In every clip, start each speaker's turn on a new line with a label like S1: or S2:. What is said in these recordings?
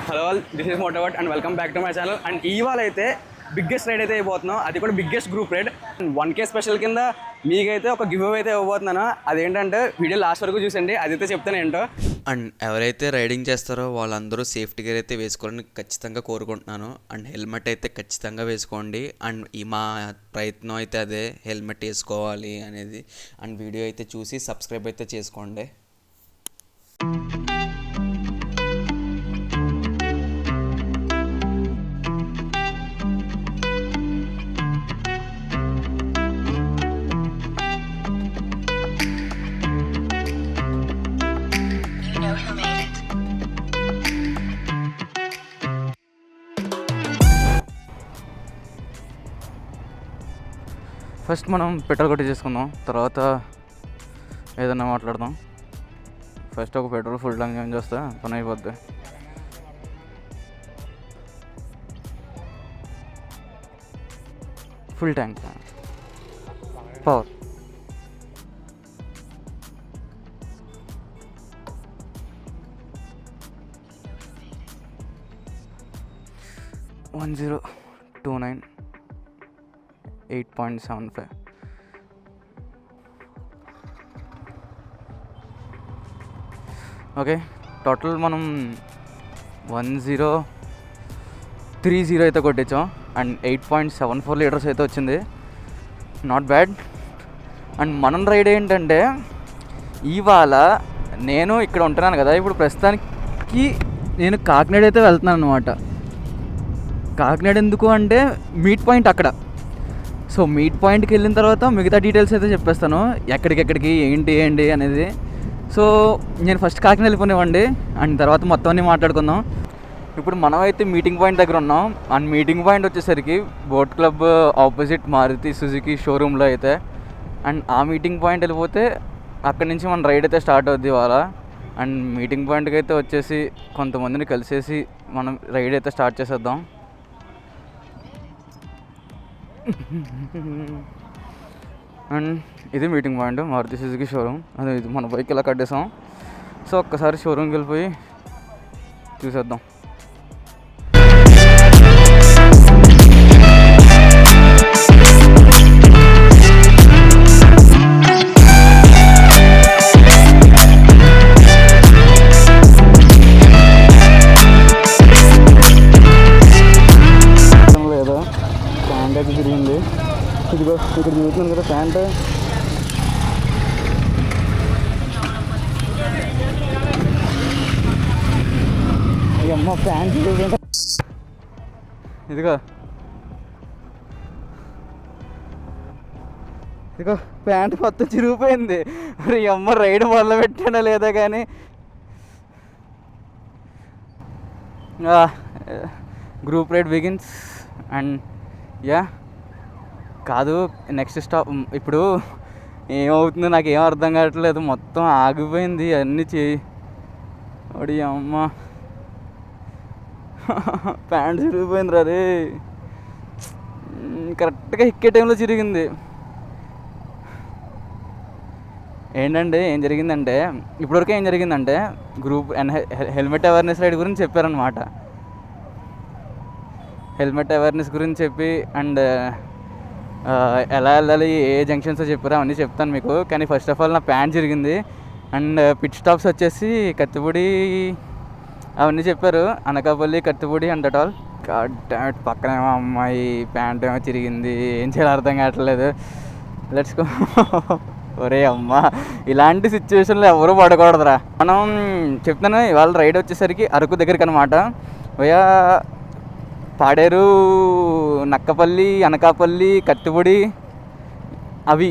S1: Hello all, this is Motovert and welcome back to my channel. And ఇవాళ అయితే biggest ride అయితే అయిపోతున్నాం, అది కూడా biggest group ride. 1K special కింద మీకైతే ఒక గివ్ అవే అయితే ఇవ్వబోతున్నాను. అదేంటంటే వీడియో లాస్ట్ వరకు చూసండి, అదైతే చెప్తాను ఏంటో.
S2: అండ్ ఎవరైతే రైడింగ్ చేస్తారో వాళ్ళందరూ సేఫ్టీ గేర్ అయితే వేసుకోవాలని ఖచ్చితంగా కోరుకుంటున్నాను. అండ్ హెల్మెట్ అయితే ఖచ్చితంగా వేసుకోండి. అండ్ ఈ మా ప్రయత్నం అయితే అదే, హెల్మెట్ వేసుకోవాలి అనేది. అండ్ వీడియో అయితే చూసి సబ్స్క్రైబ్ అయితే చేసుకోండి.
S3: ఫస్ట్ మనం పెట్రోల్ కొట్టి చేసుకుందాం, తర్వాత ఏదన్నా మాట్లాడదాం. ఫస్ట్ ఒక పెట్రోల్ ఫుల్ ట్యాంక్ ఏం చేస్తే పని అయిపోద్ది. Full tank power. $1029 8.75. Okay, total మనం 1030 అయితే కొట్టించాం. అండ్ 8.74 లీటర్స్ అయితే వచ్చింది, నాట్ బ్యాడ్. అండ్ మనం రైడ్ ఏంటంటే, ఇవాళ నేను ఇక్కడ ఉంటున్నాను కదా, ఇప్పుడు ప్రస్తుతానికి నేను కాకినాడ అయితే వెళ్తున్నాను అనమాట. కాకినాడ ఎందుకు అంటే మీట్ పాయింట్ అక్కడ. సో మీట్ పాయింట్కి వెళ్ళిన తర్వాత మిగతా డీటెయిల్స్ అయితే చెప్పేస్తాను, ఎక్కడికెక్కడికి ఏంటి అనేది. సో నేను ఫస్ట్ కాకినాడ వెళ్ళిపోనివ్వండి, అండ్ తర్వాత మొత్తం అన్నీ మాట్లాడుకుందాం. ఇప్పుడు మనం అయితే మీటింగ్ పాయింట్ దగ్గర ఉన్నాం. అండ్ మీటింగ్ పాయింట్ వచ్చేసరికి boat club opposite Maruti Suzuki షోరూంలో అయితే. అండ్ ఆ మీటింగ్ పాయింట్ వెళ్ళిపోతే అక్కడి నుంచి మన రైడ్ అయితే స్టార్ట్ అవుద్ది ఇవాళ. అండ్ మీటింగ్ పాయింట్కి అయితే వచ్చేసి కొంతమందిని కలిసేసి మనం రైడ్ అయితే స్టార్ట్ చేసేద్దాం. అండ్ ఇది meeting point, Maruti Suzuki showroom. అదే ఇది మన బైక్ ఇలా కట్టేసాం. సో ఒక్కసారి షోరూమ్కి వెళ్ళిపోయి చూసేద్దాం. లేదా ప్యాంట్ అయితే తిరిగింది, ఇదిగో ఇక్కడ చూస్తున్నాను కదా ప్యాంట్. అమ్మ ప్యాంట్ ఇదిగో ప్యాంట్ మొత్తం చిరిగిపోయింది. మరి అమ్మ రైడ్ మొదలు పెట్టానో లేదా కానీ group ride begins. And yeah కాదు, నెక్స్ట్ స్టాప్. ఇప్పుడు ఏమవుతుందో నాకు ఏం అర్థం కావట్లేదు, మొత్తం ఆగిపోయింది అన్నీ ఒడి అమ్మ. ప్యాంట్ చిరిగిపోయింది రా, రే కరెక్ట్గా ఎక్కే టైంలో చిరిగింది. ఏంటంటే ఏం జరిగిందంటే, ఇప్పటివరకు ఏం జరిగిందంటే గ్రూప్ హెల్మెట్ అవేర్నెస్ రైడ్ గురించి చెప్పారనమాట. హెల్మెట్ అవేర్నెస్ గురించి చెప్పి అండ్ ఎలా వెళ్ళాలి, ఏ జంక్షన్స్ చెప్పారో అవన్నీ చెప్తాను మీకు. కానీ ఫస్ట్ ఆఫ్ ఆల్ నా ప్యాంట్ జరిగింది. అండ్ పిట్ స్టాప్స్ వచ్చేసి కత్తిపూడి అవన్నీ చెప్పారు, అనకాపల్లి, కత్తిపూడి అండ్ ఆల్. పక్కనేమో అమ్మాయి ప్యాంట్ ఏమో చిరిగింది, ఏం చేయాలో అర్థం కావట్లేదు. Let's go. ఒరే అమ్మ, ఇలాంటి సిచ్యువేషన్లో ఎవరూ పడకూడదురా. మనం చెప్తాను, ఇవాళ రైడ్ వచ్చేసరికి అరకు దగ్గరికి అనమాట. వయా పాడేరు, నక్కపల్లి, అనకాపల్లి, కత్తిపూడి అవి.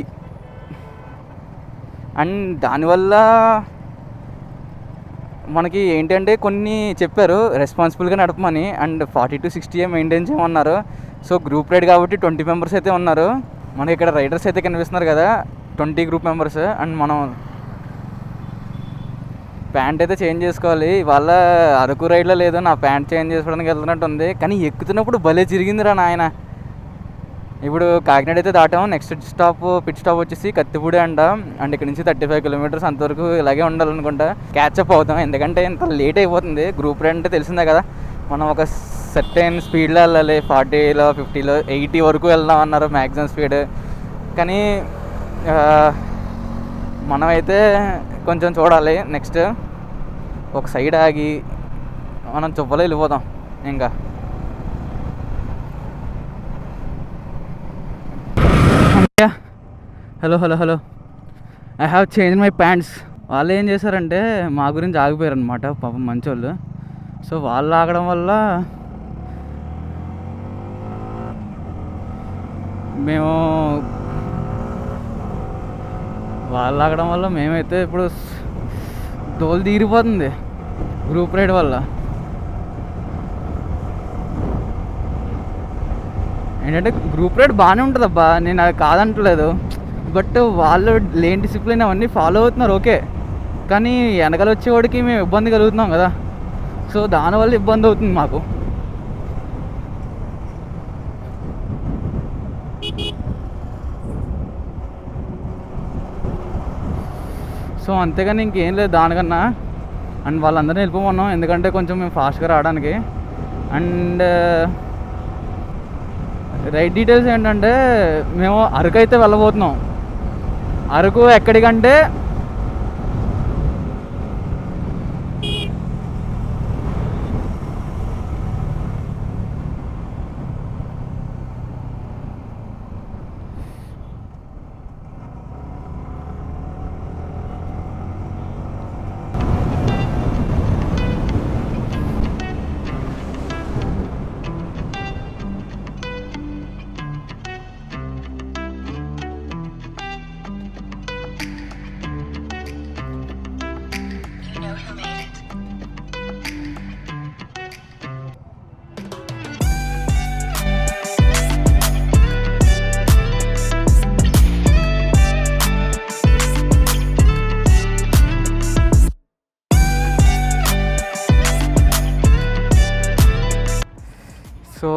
S3: అండ్ దానివల్ల మనకి ఏంటంటే కొన్ని చెప్పారు రెస్పాన్సిబుల్గా నడపమని. అండ్ 40 to 60 మెయింటైన్ చేయమన్నారు. సో గ్రూప్ రైడ్ కాబట్టి 20 మెంబర్స్ అయితే ఉన్నారు. మనకి ఇక్కడ రైడర్స్ అయితే కనిపిస్తున్నారు కదా, 20 గ్రూప్ మెంబర్స్. అండ్ మనం ప్యాంట్ అయితే చేంజ్ చేసుకోవాలి. ఇవాళ అరకు రైడ్లో లేదు, నా ప్యాంట్ చేంజ్ చేసుకోవడానికి వెళ్తున్నట్టు ఉంది. కానీ ఎక్కుతున్నప్పుడు భలే చిరిగిందిరా నాయన. ఇప్పుడు కాకినాడ అయితే దాటాం. నెక్స్ట్ స్టాప్ పిట్ స్టాప్ వచ్చేసి కత్తిపూడి అండ్ ఇక్కడ నుంచి 35 కిలోమీటర్స్ అంతవరకు ఇలాగే ఉండాలనుకుంటా. క్యాచప్ అవుతాం, ఎందుకంటే ఇంత లేట్ అయిపోతుంది. గ్రూప్ రైడ్ అంటే తెలిసిందే కదా, మనం ఒక సర్టెన్ స్పీడ్లో వెళ్ళాలి, 40లో 50లో 80 వరకు వెళ్దాం అన్నారు మ్యాక్సిమం స్పీడ్. కానీ మనమైతే కొంచెం చూడాలి. నెక్స్ట్ ఒక సైడ్ ఆగి మనం చువ్వలో వెళ్ళిపోతాం. ఇంకా hello hello hello I have change my pants. వాళ్ళు ఏం చేశారంటే మా గురించి ఆగిపోయారు అనమాట, పాపం మంచోళ్ళు. సో వాళ్ళు ఆగడం వల్ల మేమైతే ఇప్పుడు దోలు తీరిపోతుంది గ్రూప్ రైడ్ వల్ల. ఏంటంటే గ్రూప్ రైడ్ బాగానే ఉంటుంది అబ్బా, నేను అది కాదంటలేదు. బట్ వాళ్ళు లేని డిసిప్లిన్ అవన్నీ ఫాలో అవుతున్నారు ఓకే, కానీ వెనకాల వచ్చేవాడికి మేము ఇబ్బంది కలుగుతున్నాం కదా. సో దానివల్ల ఇబ్బంది అవుతుంది మాకు. సో అంతేగాని ఇంకేం లేదు దానికన్నా. అండ్ వాళ్ళందరినీ వెళ్ళిపోమన్నాం ఎందుకంటే కొంచెం మేము ఫాస్ట్గా రావడానికి. అండ్ రైట్ డీటెయిల్స్ ఏంటంటే మేము అరకు అయితే వెళ్ళబోతున్నాం. అరకు ఎక్కడికంటే సో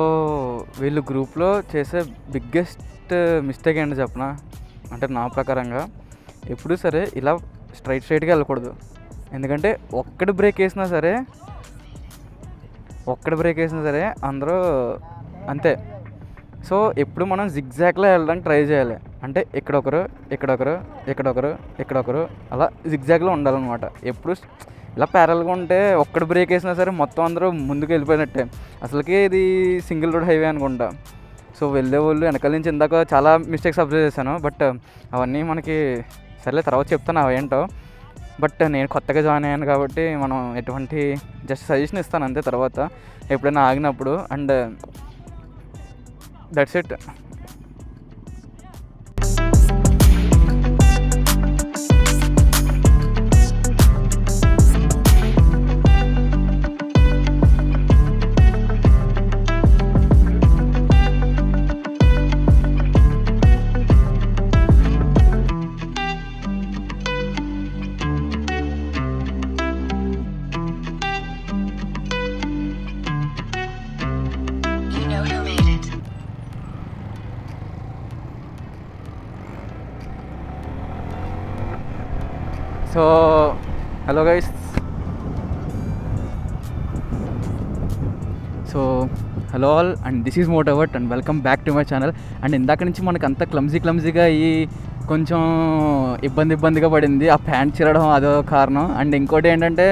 S3: వీళ్ళు గ్రూప్లో చేసే బిగ్గెస్ట్ మిస్టేక్ ఏంటో చెప్పనా, అంటే నా ప్రకారంగా ఎప్పుడూ సరే ఇలా స్ట్రైట్గా వెళ్ళకూడదు. ఎందుకంటే ఒక్కటి బ్రేక్ వేసినా సరే అందరూ అంతే. సో ఎప్పుడు మనం జిగ్జాగ్లో వెళ్ళడానికి ట్రై చేయాలి. అంటే ఇక్కడొకరు అలా జిగ్జాగ్లో ఉండాలన్నమాట. ఎప్పుడు ఇలా ప్యారల్గా ఉంటే ఒక్కటి బ్రేక్ వేసినా సరే మొత్తం అందరూ ముందుకు వెళ్ళిపోయినట్టే. అసలుకి ఇది సింగిల్ రోడ్ హైవే అనుకుంటా. సో వెళ్ళే వాళ్ళు వెనకాల నుంచి ఇందాక చాలా మిస్టేక్స్ అబ్జర్వ్ చేశాను. బట్ అవన్నీ మనకి సర్లే తర్వాత చెప్తాను అవేంటో. బట్ నేను కొత్తగా జాయిన్ అయ్యాను కాబట్టి మనం ఎటువంటి జస్ట్ సజెషన్ ఇస్తాను అంతే తర్వాత ఎప్పుడైనా ఆగినప్పుడు. And that's it. So hello guys, so hello all and this is Motovert and welcome back to my channel. And ఇందాక నుంచి మనకు అంత క్లమ్జీగా అయ్యి కొంచెం ఇబ్బందిగా పడింది. ఆ ప్యాంట్ చిరడం అదో కారణం. అండ్ ఇంకోటి ఏంటంటే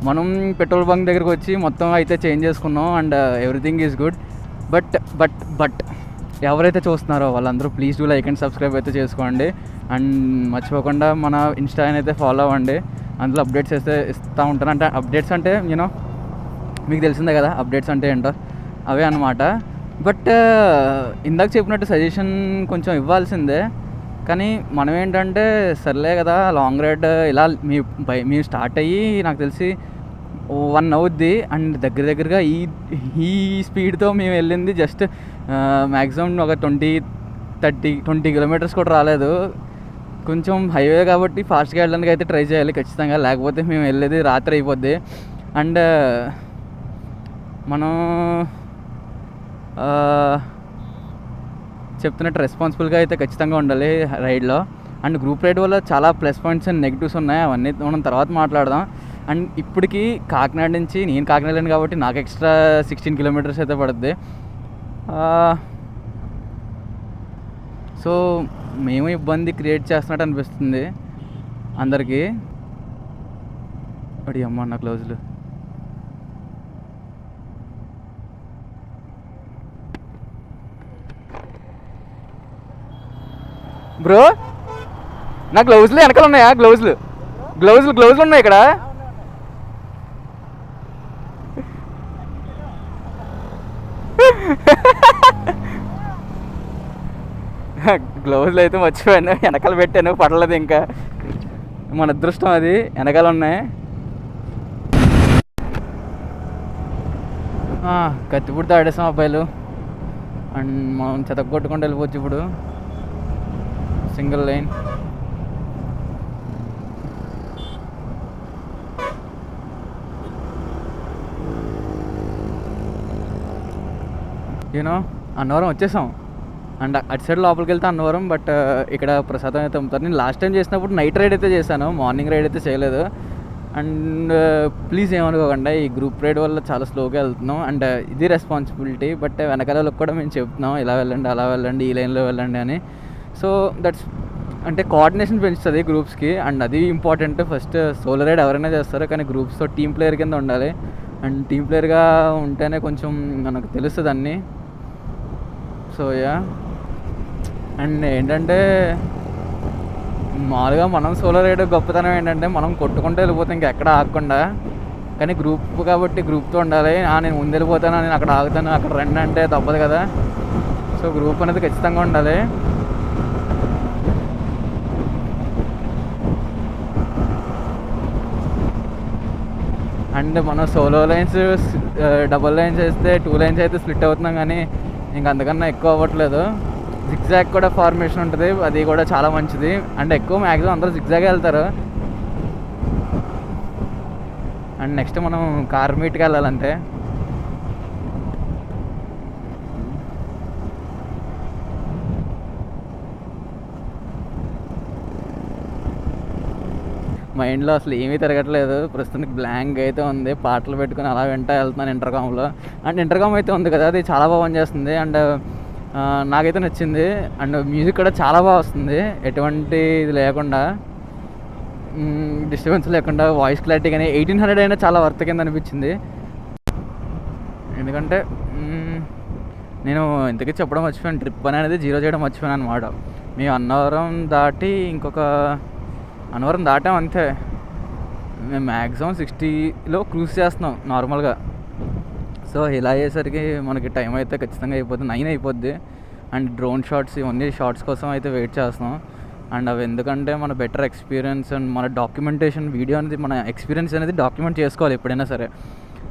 S3: మనం పెట్రోల్ బంక్ దగ్గరికి వచ్చి మొత్తం అయితే చేంజ్ చేసుకున్నాం and everything is good. But ఎవరైతే చూస్తున్నారో వాళ్ళందరూ please do like and subscribe అయితే చేసుకోండి. అండ్ మర్చిపోకుండా మన ఇన్స్టాని అయితే ఫాలో అవ్వండి. అందులో అప్డేట్స్ ఇస్తూ ఉంటాను. అంటే అప్డేట్స్ అంటే మీకు తెలిసిందే కదా అప్డేట్స్ అంటే ఏంటో, అవే అన్నమాట. బట్ ఇందాక చెప్పినట్టు సజెషన్ కొంచెం ఇవ్వాల్సిందే. కానీ మనం ఏంటంటే సర్లే కదా లాంగ్ రైడ్ ఇలా మేము స్టార్ట్ అయ్యి నాకు తెలిసి 1 అవుద్ది. అండ్ దగ్గరగా ఈ స్పీడ్తో మేము వెళ్ళింది జస్ట్ మ్యాక్సిమం ఒక 20 కిలోమీటర్స్ కూడా రాలేదు. కొంచెం హైవే కాబట్టి ఫాస్ట్గా వెళ్ళడానికి అయితే ట్రై చేయాలి ఖచ్చితంగా, లేకపోతే మేము వెళ్ళేది రాత్రి అయిపోద్ది. అండ్ మనం చెప్తున్నట్టు రెస్పాన్సిబుల్గా అయితే ఖచ్చితంగా ఉండాలి రైడ్లో. అండ్ గ్రూప్ రైడ్ వల్ల చాలా ప్లస్ పాయింట్స్ అండ్ నెగిటివ్స్ ఉన్నాయి, అవన్నీ మనం తర్వాత మాట్లాడదాం. అండ్ ఇప్పటికి కాకినాడ నుంచి, నేను కాకినాడ వెళ్ళాను కాబట్టి నాకు ఎక్స్ట్రా 16 కిలోమీటర్స్ అయితే పడుద్ది. సో మేము ఇబ్బంది క్రియేట్ చేస్తున్నట్టు అనిపిస్తుంది అందరికీ. అడి అమ్మ నా క్లోజులు. బ్రో నా గ్లౌజులు వెనకాల ఉన్నాయా? గ్లౌజులు ఉన్నాయి ఇక్కడ. గ్లౌజులు అయితే మర్చిపోయాను, వెనకాల పెట్టాను, పడలేదు. ఇంకా మన అదృష్టం అది, వెనకాల ఉన్నాయి. కత్తిపూడితో ఆడేసాం అబ్బాయిలు. అండ్ మనం చెతగొట్టుకుంటూ వెళ్ళిపోవచ్చు ఇప్పుడు. Single line. యూనో అన్నవరం వచ్చేసాం. అండ్ అటు సైడ్ లోపలికి వెళ్తే అన్నవరం, బట్ ఇక్కడ ప్రసాదం అయితే అమ్ముతారు. నేను లాస్ట్ టైం చేసినప్పుడు నైట్ రైడ్ అయితే చేశాను, మార్నింగ్ రైడ్ అయితే చేయలేదు. అండ్ ప్లీజ్ ఏమనుకోకుండా, ఈ గ్రూప్ రైడ్ వల్ల చాలా స్లోగా వెళ్తున్నాం. అండ్ ఇది రెస్పాన్సిబిలిటీ, బట్ వెనకాల వాళ్ళకి కూడా మేము చెప్తున్నాం ఇలా వెళ్ళండి, అలా వెళ్ళండి, ఈ లైన్లో వెళ్ళండి అని. సో దట్స్ అంటే కోఆర్డినేషన్ పెంచుతుంది గ్రూప్స్కి, అండ్ అది ఇంపార్టెంట్. ఫస్ట్ సోలో రైడ్ ఎవరైనా చేస్తారు, కానీ గ్రూప్స్తో టీమ్ ప్లేయర్ కింద ఉండాలి. అండ్ టీమ్ ప్లేయర్గా ఉంటేనే కొంచెం మనకు తెలుస్తుంది అన్నీ. So yeah. అండ్ ఏంటంటే మామూలుగా మనం సోలో రైడ్ గొప్పతనం ఏంటంటే మనం కొట్టుకుంటూ వెళ్ళిపోతాం ఇంకెక్కడ ఆగకుండా. కానీ గ్రూప్ కాబట్టి గ్రూప్తో ఉండాలి. నేను ముందు వెళ్ళిపోతాను, నేను అక్కడ ఆగుతాను, అక్కడ రండి అంటే తప్పదు కదా. సో గ్రూప్ అనేది ఖచ్చితంగా ఉండాలి. అండ్ మనం సోలో లైన్స్, డబుల్ లైన్స్ వేస్తే 2 లైన్స్ అయితే స్ప్లిట్ అవుతున్నాం, కానీ ఇంక అంతకన్నా ఎక్కువ అవ్వట్లేదు. జిగ్జాగ్ కూడా ఫార్మేషన్ ఉంటుంది, అది కూడా చాలా మంచిది. అండ్ ఎక్కువ మ్యాక్సిమం అందరూ జిగ్జాగే వెళ్తారు. అండ్ నెక్స్ట్ మనం కార్ మీట్కి వెళ్ళాలంటే మైండ్లో అసలు ఏమీ తిరగట్లేదు, ప్రస్తుతానికి బ్లాంక్ అయితే ఉంది. పాటలు పెట్టుకుని అలా వెంట వెళ్తున్నాను ఇంటర్కామ్లో. అండ్ ఇంటర్కామ్ అయితే ఉంది కదా, అది చాలా బాగా పనిచేస్తుంది. అండ్ నాకైతే నచ్చింది. అండ్ మ్యూజిక్ కూడా చాలా బాగా వస్తుంది, ఎటువంటి ఇది లేకుండా, డిస్టర్బెన్స్ లేకుండా. వాయిస్ క్లారిటీ కానీ 1800 అయినా చాలా వర్త్ కింద అనిపించింది. ఎందుకంటే నేను ఇంతకీ చెప్పడం మర్చిపోయాను, ట్రిప్ అనేది 0 చేయడం మర్చిపోయాను అనమాట. మేము అన్నవరం దాటాం అంతే. మేము మ్యాక్సిమం 60లో క్రూజ్ చేస్తున్నాం నార్మల్గా. సో ఇలా అయ్యేసరికి మనకి టైం అయితే ఖచ్చితంగా అయిపోతుంది, 9 అయిపోద్ది. అండ్ డ్రోన్ షాట్స్, ఇవన్నీ షార్ట్స్ కోసం అయితే వెయిట్ చేస్తున్నాం. అండ్ అవి ఎందుకంటే మన బెటర్ ఎక్స్పీరియన్స్ అండ్ మన డాక్యుమెంటేషన్, వీడియో అనేది, మన ఎక్స్పీరియన్స్ అనేది డాక్యుమెంట్ చేసుకోవాలి ఎప్పుడైనా సరే.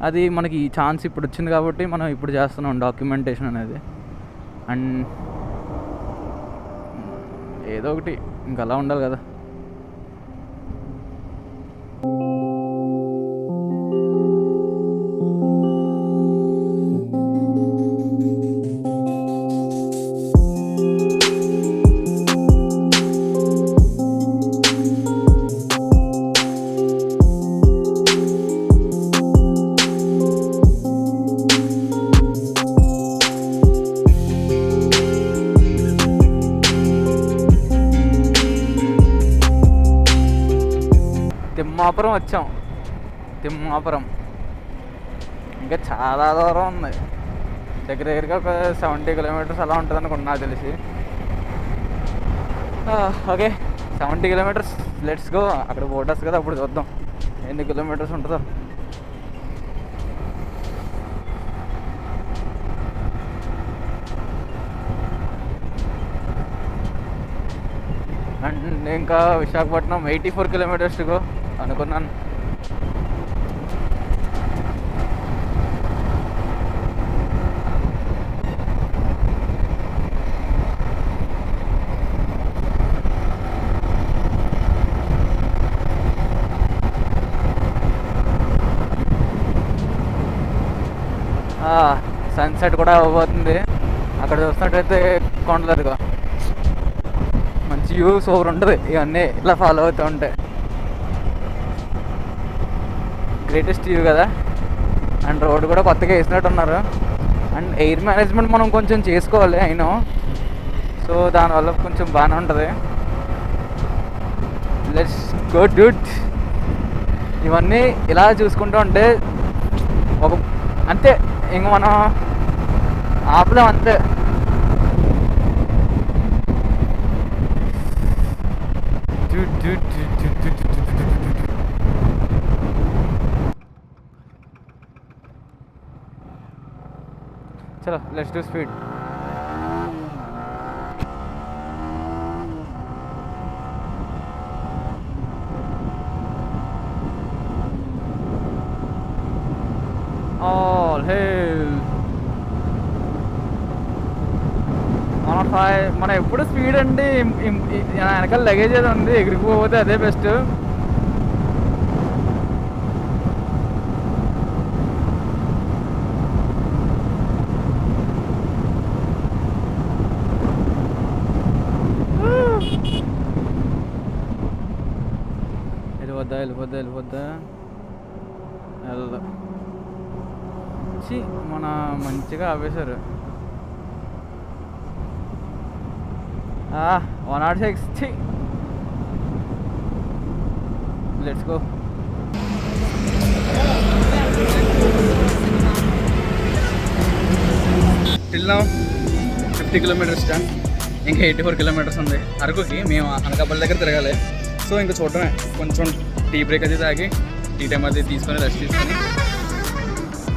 S3: అది మనకి ఈ ఛాన్స్ ఇప్పుడు వచ్చింది కాబట్టి మనం ఇప్పుడు చేస్తున్నాం డాక్యుమెంటేషన్ అనేది. అండ్ ఏదో ఒకటి ఇంక అలా ఉండాలి కదా. తిమ్మాపురం వచ్చాం. తిమ్మాపురం ఇంకా చాలా దూరం ఉంది, దగ్గరగా ఒక 70 కిలోమీటర్స్ అలా ఉంటుంది అనుకుంటున్నా నాకు తెలిసి. Okay 70 kilometres, let's go. అక్కడ బోర్డర్స్ కదా, అప్పుడు చూద్దాం ఎన్ని కిలోమీటర్స్ ఉంటుందో. అండ్ ఇంకా విశాఖపట్నం 84 కిలోమీటర్స్ గో అనుకున్నాను. సన్సెట్ కూడా అవ్వబోతుంది. అక్కడ చూస్తున్నట్టయితే కొండలదిగో, మంచి వ్యూ సూపర్ ఉంటుంది. ఇవన్నీ ఇట్లా ఫాలో అవుతూ ఉంటాయి. లేటెస్ట్ వ్యూ కదా. అండ్ రోడ్ కూడా కొత్తగా వేసినట్టున్నారు. అండ్ ఎయిర్ మేనేజ్మెంట్ మనం కొంచెం చేసుకోవాలి అయినా, సో దానివల్ల కొంచెం బాగానే ఉంటుంది. Let's go Dude. ఇవన్నీ ఇలా చూసుకుంటూ ఉంటే ఒక అంతే, ఇంక మనం ఆపలేం అంతే. చలో let's do speed. All hail 105. మనం ఎప్పుడు స్పీడ్ అండి, వెనకాల లగేజ్ ఏదో ఉంది, ఎగిరిపోతే అదే బెస్ట్. వెళ్ళిపోద్దా వెళ్దా. మన మంచిగా ఆపేశారు. 106. Let's go.
S1: Till now 50 kilometres done. ఇంకా 84 కిలోమీటర్స్ ఉంది అరకుకి. మేము అనకాపల్లి దగ్గర తిరగాలి. సో ఇంకా చూడటమే, కొంచెం టీ బ్రేక్ అది తాగి టీ టైం అది తీసుకొని రెస్ట్ తీసుకొని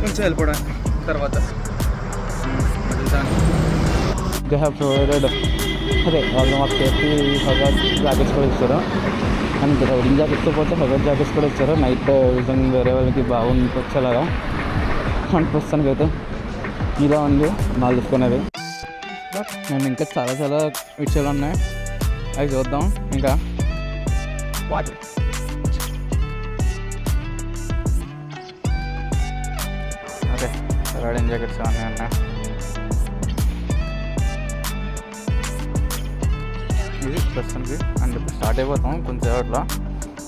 S1: కొంచెం వెళ్ళిపోవడం తర్వాత
S3: దే హ్యావ్ ప్రొవైడెడ్ అదే వాళ్ళు మాకు సేఫ్టీ హజార్డ్ జాకెట్స్ కూడా ఇచ్చారు. అండ్ రైడింగ్ జాకెట్స్తో పాటు హజార్డ్ జాకెట్స్ కూడా ఇచ్చారు. నైట్ విజన్ వేరే వాళ్ళకి బాగుంటుంది అలాగా. అండ్ ప్రస్తుతానికి అయితే ఇలా ఉంది వాళ్ళు తీసుకునేది. అండ్ ఇంకా చాలా చాలా విషయాలు ఉన్నాయి, అవి చూద్దాం. ఇంకా వాటి ఓకే రైడింగ్ జాకెట్స్ అన్నీ ఉన్నాయి. ఇది ప్రస్తుతానికి. అండ్ ఇప్పుడు స్టార్ట్ అయిపోతాం కొంచెం అట్లా.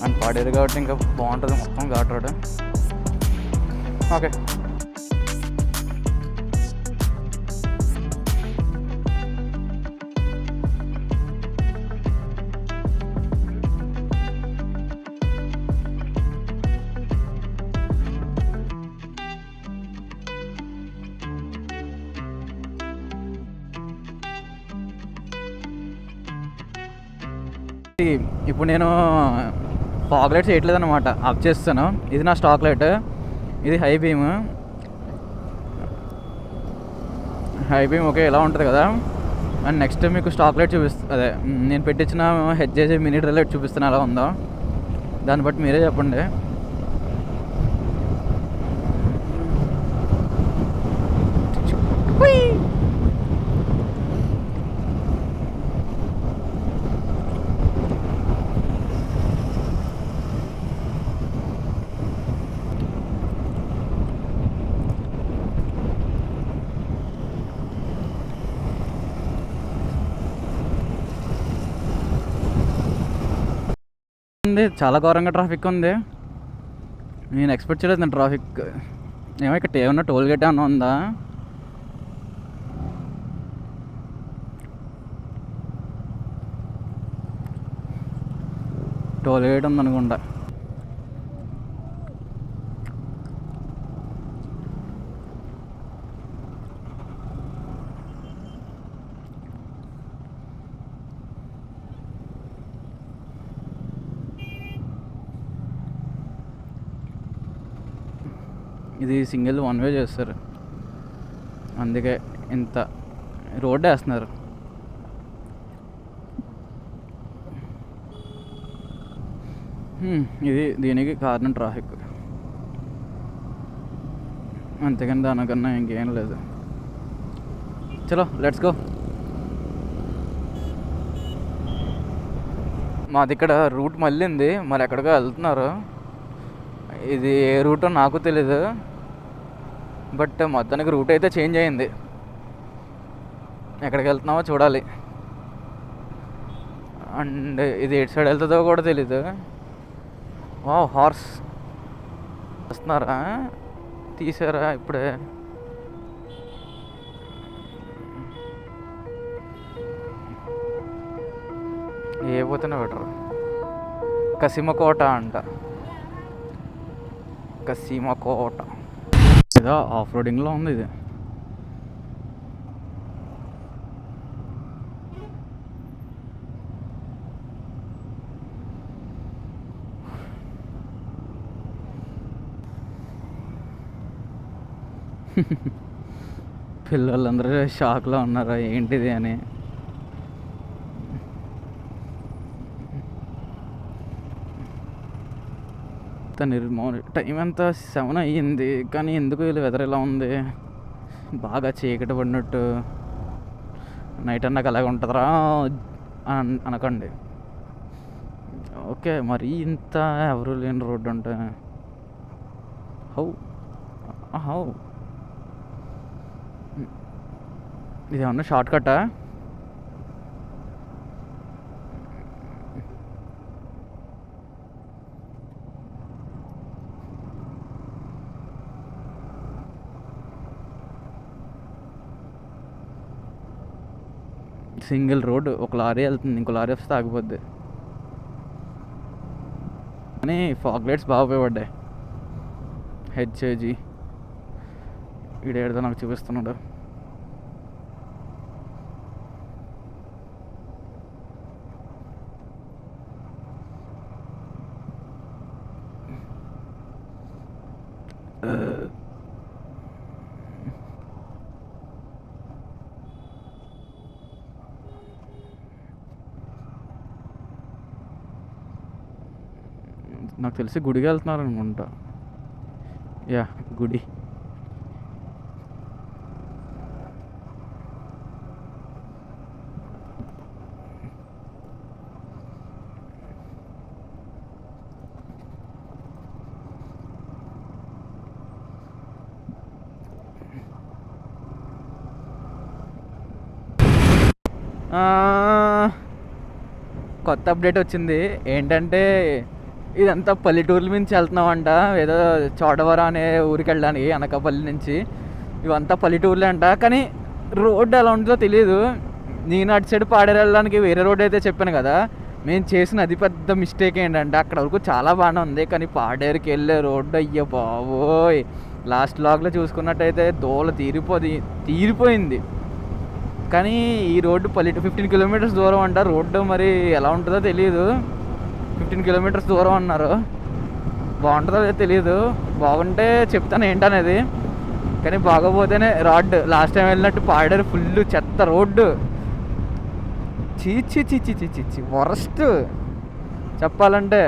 S3: అండ్ పాడేది కాబట్టి ఇంకా బాగుంటుంది మొత్తం ఘాట్ రోడ్. ఓకే ఇప్పుడు నేను ఫాగ్ లైట్స్ వేయట్లేదు అనమాట, ఆఫ్ చేస్తాను. ఇది నా స్టాక్ లైట్, ఇది హై బీమ్. ఓకే ఇలా ఉంటుంది కదా. అండ్ నెక్స్ట్ మీకు స్టాక్ లైట్ అదే నేను పెట్టించిన హెచ్జేజే మినీ డ్రైవ్ లైట్ చూపిస్తాను ఎలా ఉందో, దాన్ని బట్టి మీరే చెప్పండి. చాలా ఘోరంగా ట్రాఫిక్ ఉంది. నేను ఎక్స్పెక్ట్ చేయలేదు ట్రాఫిక్. ఏమో ఇక్కడ ఏమన్నా టోల్ గేట్ ఏమన్నా ఉందా? టోల్ గేట్ ఉందనుకుంటా. ఇది సింగిల్ వన్ వే చేస్తారు, అందుకే ఇంత రోడ్ వేస్తున్నారు. ఇది దీనికి కారణం ట్రాఫిక్, అంతేకాని దానికన్నా ఇంకేం లేదు. చలో లెట్స్ గో. మాది ఇక్కడ రూట్ మళ్ళీంది, మరి ఎక్కడికో వెళ్తున్నారు. ఇది ఏ రూటో నాకు తెలీదు, బట్ మొత్తానికి రూట్ అయితే చేంజ్ అయింది. ఎక్కడికి వెళ్తున్నామో చూడాలి. అండ్ ఇది ఎటు సైడ్ వెళ్తుందో కూడా తెలీదు. హార్స్ వస్తున్నారా? తీసారా ఇప్పుడే? ఏ పోతేనే బెటర్. కసిమకోట అంట, కసిమకోట. ఏదో ఆఫ్ రోడింగ్లో ఉంది ఇది. పిల్లలందరూ షాక్లో ఉన్నారా ఏంటిది అని. టైం ఎంత 7 అయ్యింది, కానీ ఎందుకు వీళ్ళు వెదర్ ఇలా ఉంది, బాగా చీకటి పడినట్టు. నైట్ అన్నాక అలాగే ఉంటుందిరా అనకండి. ఓకే, మరి ఇంత ఎవరు లేని రోడ్డు అంటే హౌ హౌ ఇది ఏమన్నా షార్ట్ కట్టా? సింగిల్ రోడ్, ఒక లారీ వెళ్తుంది, ఇంకో లారీ వస్తే ఆగిపోద్ది. కానీ ఫాగ్ లైట్స్ బాగా ఉపయోగపడ్డాయి. హెచ్ఏజీ ఈడేదో నాకు చూపిస్తున్నాడు. నాకు తెలిసి గుడికి వెళ్తున్నారు అనుకుంటా. యా, గుడి. కొత్త అప్డేట్ వచ్చింది ఏంటంటే, ఇదంతా పల్లెటూర్ల నుంచి వెళ్తున్నామంట. ఏదో చోడవరం అనే ఊరికి వెళ్ళడానికి అనకాపల్లి నుంచి. ఇవంతా పల్లెటూర్లే అంట, కానీ రోడ్డు ఎలా ఉంటుందో తెలియదు. నేను అటు సైడ్ పాడేరు వెళ్ళడానికి వేరే రోడ్ అయితే చెప్పాను కదా, మేము చేసిన అది పెద్ద మిస్టేక్ ఏంటంటే అక్కడ వరకు చాలా బాగానే ఉంది, కానీ పాడేరుకి వెళ్ళే రోడ్డు అయ్యో బాబోయ్, లాస్ట్ లాగ్లో చూసుకున్నట్టయితే దోల తీరిపోయింది. కానీ ఈ రోడ్డు 15 కిలోమీటర్స్ దూరం అంట రోడ్డు. మరి ఎలా ఉంటుందో తెలియదు. 15 కిలోమీటర్స్ దూరం అన్నారు. బాగుంటుందో తెలియదు. బాగుంటే చెప్తాను ఏంటనేది, కానీ బాగోపోతేనే రోడ్డు. లాస్ట్ టైం వెళ్ళినట్టు పాడారు, ఫుల్ చెత్త రోడ్డు. చీచి వరస్ట్ చెప్పాలంటే.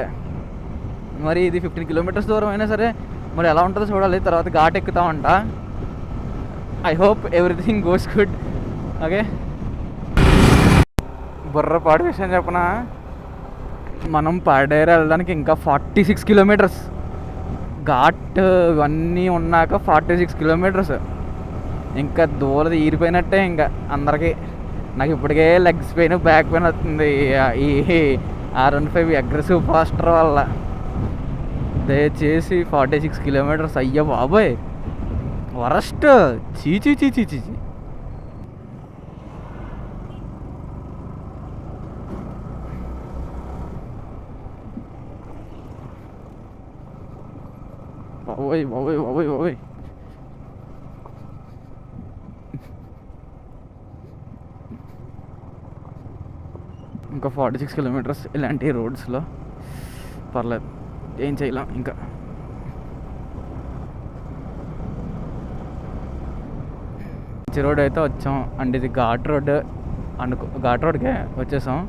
S3: మరి ఇది 15 కిలోమీటర్స్ దూరం అయినా సరే మరి ఎలా ఉంటుందో చూడాలి. తర్వాత ఘాట్ ఎక్కుతామంట. I hope everything goes good. Okay, Burrapadu విషయం చెప్పనా, మనం పాడేరు వెళ్ళడానికి ఇంకా 46 కిలోమీటర్స్. ఘాట్ ఇవన్నీ ఉన్నాక 46 కిలోమీటర్స్. ఇంకా దూరం ఈరిపోయినట్టే ఇంకా అందరికీ. నాకు ఇప్పటికే లెగ్స్ పెయిన్, బ్యాక్ పెయిన్ వస్తుంది ఈ R15 అగ్రెసివ్ పోస్టర్ వల్ల. దయచేసి 46 కిలోమీటర్స్ అయ్యో బాబోయ్ వరస్ట్. చీచి బాబోయ్. ఇంకా 46 కిలోమీటర్స్ ఇలాంటి రోడ్స్లో. పర్లేదు, ఏం చేయలేం. ఇంకా మంచి రోడ్ అయితే వచ్చాం. అండ్ ఇది ఘాట్ రోడ్ ఘాట్ రోడ్కే వచ్చేసాం.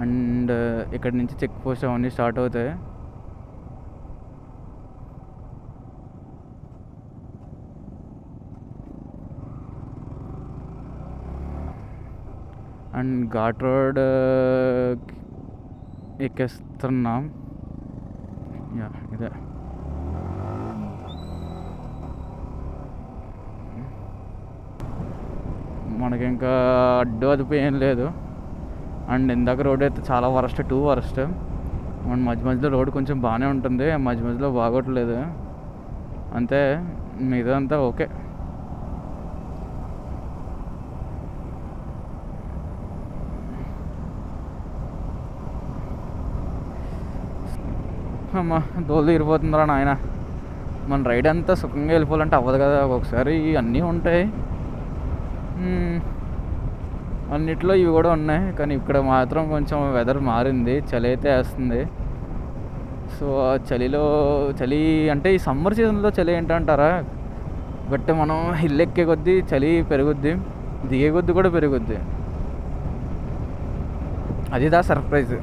S3: అండ్ ఇక్కడ నుంచి చెక్ పోస్ట్ అవన్నీ స్టార్ట్ అవుతాయి. అండ్ ఘాట్ రోడ్ ఎక్కేస్తున్నాం. యా, ఇదే. మనకి ఇంకా అడ్డు అదుపు ఏం లేదు. అండ్ ఇందాక రోడ్ అయితే చాలా వరస్ట్, 2 వరస్ట్. మన మధ్య మధ్యలో రోడ్ కొంచెం బాగానే ఉంటుంది, మధ్య మధ్యలో బాగోట్లేదు అంతే, మిగతా అంతా ఓకే. అమ్మా దోలు తీరిపోతుందిరా నాయన. మన రైడ్ అంతా సుఖంగా వెళ్ళిపోవాలంటే అవ్వదు కదా, ఒక్కొక్కసారి అన్నీ ఉంటాయి, అన్నిట్లో ఇవి కూడా ఉన్నాయి. కానీ ఇక్కడ మాత్రం కొంచెం వెదర్ మారింది, చలి అయితే వేస్తుంది. సో చలి అంటే ఈ సమ్మర్ సీజన్లో చలి ఏంటంటారా, బట్ మనం హిల్ ఎక్కే కొద్దీ చలి పెరుగుద్ది, దిగే కొద్దీ కూడా పెరుగుద్ది. అది సర్ప్రైజ్.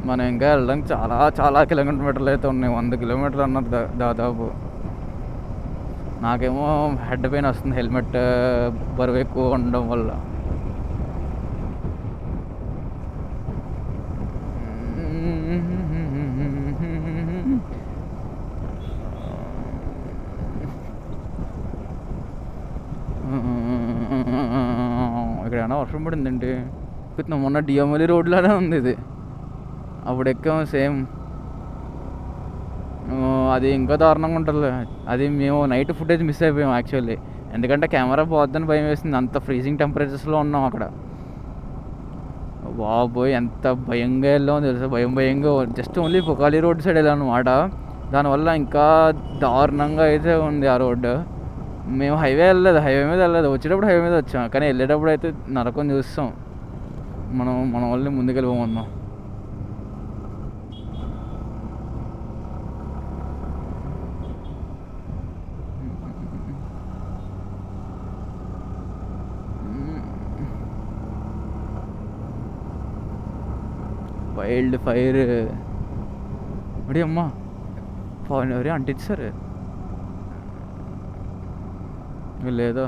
S3: మనం ఇంకా వెళ్ళడానికి చాలా చాలా కిలోమీటర్లు అయితే ఉన్నాయి, 100 కిలోమీటర్లు అన్నది దాదాపు. నాకేమో హెడ్ పెయిన్ వస్తుంది హెల్మెట్ బరువు ఎక్కువ ఉండడం వల్ల. ఇక్కడ ఏమైనా వర్షం పడిందండి. మొన్న డిఎంఎల్ఈ రోడ్లోనే ఉంది ఇది, అప్పుడు ఎక్కాము సేమ్. అది ఇంకా దారుణంగా ఉంటుంది. అది మేము నైట్ ఫుటేజ్ మిస్ అయిపోయాం యాక్చువల్లీ, ఎందుకంటే కెమెరా పోద్దని భయం వేసింది, అంత ఫ్రీజింగ్ టెంపరేచర్స్లో ఉన్నాం అక్కడ. బాబోయ్ ఎంత భయంగా వెళ్ళామో తెలుసా, భయంగా జస్ట్ ఓన్లీ పొకాలి రోడ్ సైడ్ వెళ్ళాం అనమాట. దానివల్ల ఇంకా దారుణంగా అయితే ఉంది ఆ రోడ్డు. మేము హైవే మీద వెళ్ళలేదు, వచ్చేటప్పుడు హైవే మీద వచ్చాం, కానీ వెళ్ళేటప్పుడు అయితే నరకం చూస్తాం. మన వాళ్ళని ముందుకెళ్ళిపోమన్నాం. వైల్డ్ ఫైర్ అడి అమ్మా, పవన్ ఎవరే అంటించారు లేదో.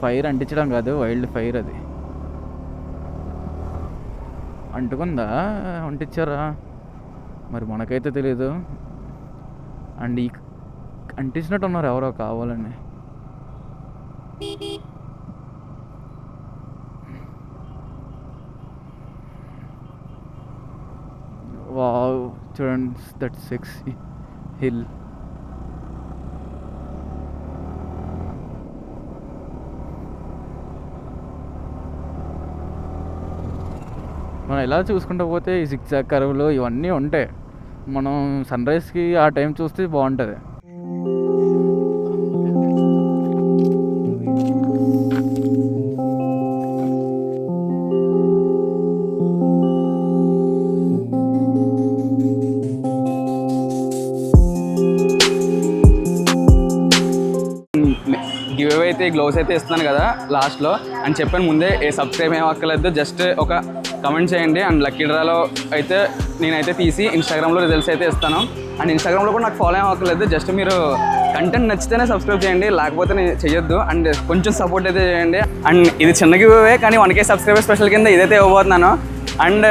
S3: ఫైర్ అంటించడం కాదు, వైల్డ్ ఫైర్. అది అంటుకుందా, అంటించారా మరి మనకైతే తెలీదు. అండ్ ఈ అంటించినట్టు ఉన్నారు ఎవరో కావాలని. వావ్ చూడండి, దట్ సెక్సీ హిల్. మనం ఎలా చూసుకుంటూ పోతే ఈ సిక్సాక్ కర్వ్లు ఇవన్నీ ఉంటాయి. మనం సన్ రైజ్కి ఆ టైం చూస్తే బాగుంటుంది.
S1: గివ్ అవే అయితే గ్లోవ్స్ అయితే ఇస్తున్నాను కదా లాస్ట్లో అని చెప్పాను ముందే. సబ్స్క్రైబ్ ఏం అక్కర్లేదు, జస్ట్ ఒక కమెంట్ చేయండి. అండ్ లక్కీ డ్రాలో అయితే నేనైతే తీసి ఇన్స్టాగ్రామ్లో రిజల్ట్స్ అయితే ఇస్తాను. అండ్ ఇన్స్టాగ్రామ్లో కూడా నాకు ఫాలో ఏం అక్కర్లేదు, జస్ట్ మీరు కంటెంట్ నచ్చితేనే సబ్స్క్రైబ్ చేయండి, లేకపోతే నేను చేయొద్దు. అండ్ కొంచెం సపోర్ట్ అయితే చేయండి. అండ్ ఇది చిన్న గివ్ అవే, కానీ 1K సబ్స్క్రైబర్ స్పెషల్ కింద ఇదైతే ఇవ్వబోతున్నాను. అండ్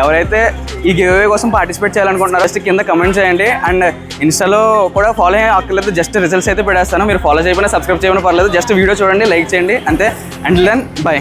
S1: ఎవరైతే ఈ గివ్ అవే కోసం పార్టిసిపేట్ చేయాలనుకుంటున్నారో జస్ట్ కింద కమెంట్ చేయండి. అండ్ ఇన్స్టాలో కూడా ఫాలో అక్కర్లేదు, జస్ట్ రిజల్ట్స్ అయితే పెడేస్తాను. మీరు ఫాలో చేయకపోయినా సబ్స్క్రైబ్ చేయకపోయినా పర్లేదు, జస్ట్ వీడియో చూడండి, లైక్ చేయండి అంతే. And then by.